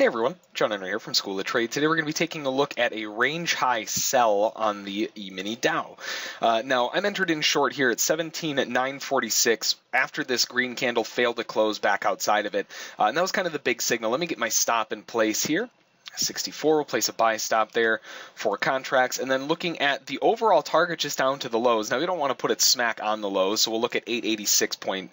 Hey everyone, John Henry here from School of Trade. Today we're going to be taking a look at a range high sell on the E-mini Dow. Now I'm entered in short here at 17,946 after this green candle failed to close back outside of it. And that was kind of the big signal. Let me get my stop in place here. 64, we'll place a buy stop there for contracts, and then looking at the overall target just down to the lows. Now we don't want to put it smack on the lows, so we'll look at 886 point.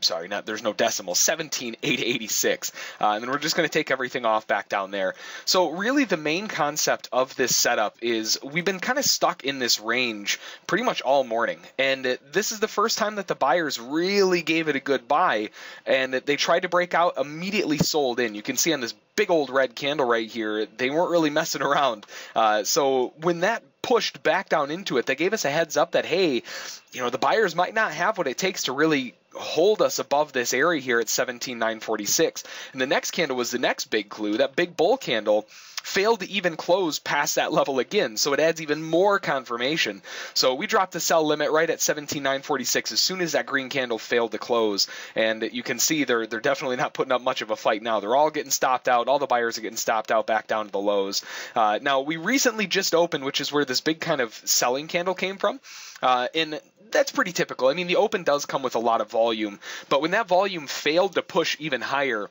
Sorry, there's no decimal, 17,886. And then we're just going to take everything off back down there. So really the main concept of this setup is we've been kind of stuck in this range pretty much all morning. And this is the first time that the buyers really gave it a good buy, and they tried to break out, immediately sold in. You can see on this big old red candle right here, they weren't really messing around. So when that pushed back down into it, they gave us a heads up that, hey, the buyers might not have what it takes to really hold us above this area here at 17,946. And the next candle was the next big clue. That big bull candle failed to even close past that level again, so it adds even more confirmation. So we dropped the sell limit right at 17,946 as soon as that green candle failed to close, and you can see they're definitely not putting up much of a fight now. They're all getting stopped out. All the buyers are getting stopped out back down to the lows. Now we recently just opened, which is where this big kind of selling candle came from, and that's pretty typical. I mean, the open does come with a lot of volume, but when that volume failed to push even higher,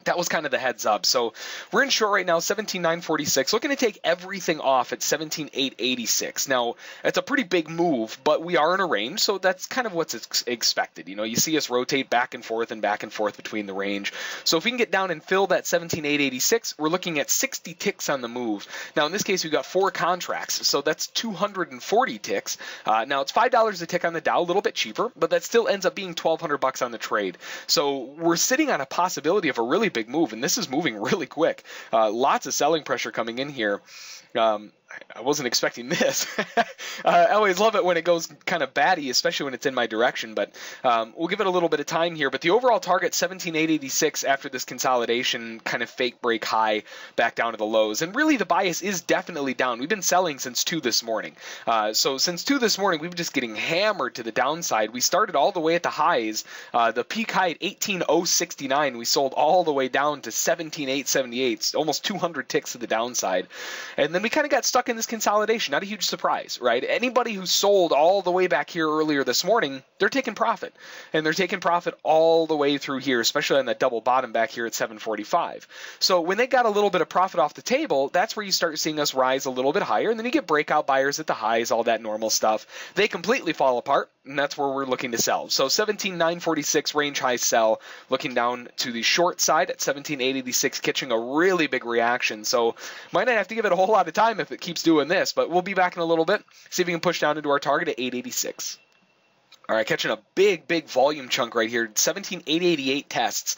that was kind of the heads up. So we're in short right now, 17,946. Looking to take everything off at 17,886. Now, it's a pretty big move, but we are in a range, so that's kind of what's expected. You see us rotate back and forth between the range. So if we can get down and fill that 17,886, we're looking at 60 ticks on the move. Now, in this case, we've got 4 contracts, so that's 240 ticks. Now, it's $5 a tick on the Dow, a little bit cheaper, but that still ends up being $1,200 on the trade. So we're sitting on a possibility of a really big move, and this is moving really quick. Lots of selling pressure coming in here. I wasn't expecting this. I always love it when it goes kind of batty, especially when it's in my direction, but we'll give it a little bit of time here. But the overall target, 17,886 after this consolidation kind of fake break high back down to the lows. And really the bias is definitely down. We've been selling since 2 this morning. So since 2 this morning, we've been just getting hammered to the downside. We started all the way at the highs. The peak high at 18,069. We sold all the way down to 17,878, almost 200 ticks to the downside. And then we kind of got stuck in this consolidation. Not a huge surprise, right? Anybody who sold all the way back here earlier this morning, they're taking profit. And they're taking profit all the way through here, especially on that double bottom back here at 745. So when they got a little bit of profit off the table, that's where you start seeing us rise a little bit higher. And then you get breakout buyers at the highs, all that normal stuff. They completely fall apart, and that's where we're looking to sell. So 17,946 range high sell, looking down to the short side at 17,886, catching a really big reaction. So might not have to give it a whole lot of time if it keeps doing this, but we'll be back in a little bit, see if we can push down into our target at 886. All right, catching a big volume chunk right here, 17,888 tests.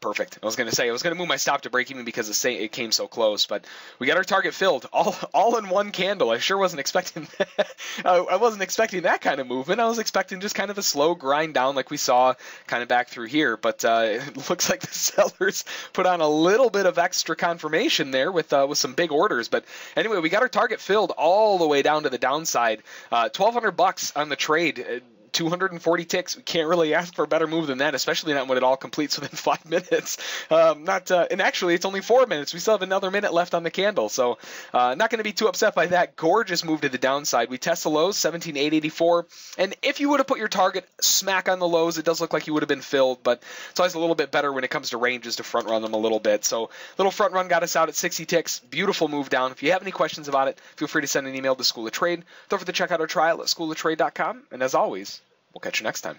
Perfect. I was going to move my stop to break even because it came so close, but we got our target filled all in one candle. I sure wasn't expecting that. I wasn't expecting that kind of movement. I was expecting just kind of a slow grind down like we saw kind of back through here, but it looks like the sellers put on a little bit of extra confirmation there with some big orders. But anyway, we got our target filled all the way down to the downside. $1,200 on the trade. 240 ticks. We can't really ask for a better move than that, especially not when it all completes within 5 minutes. And actually, it's only 4 minutes. We still have another minute left on the candle, so not going to be too upset by that. Gorgeous move to the downside. We test the lows, 17,884, and if you would have put your target smack on the lows, it does look like you would have been filled, but it's always a little bit better when it comes to ranges to front run them a little bit. So little front run got us out at 60 ticks. Beautiful move down. If you have any questions about it, feel free to send an email to School of Trade. Don't forget to check out our trial at schooloftrade.com, and as always, we'll catch you next time.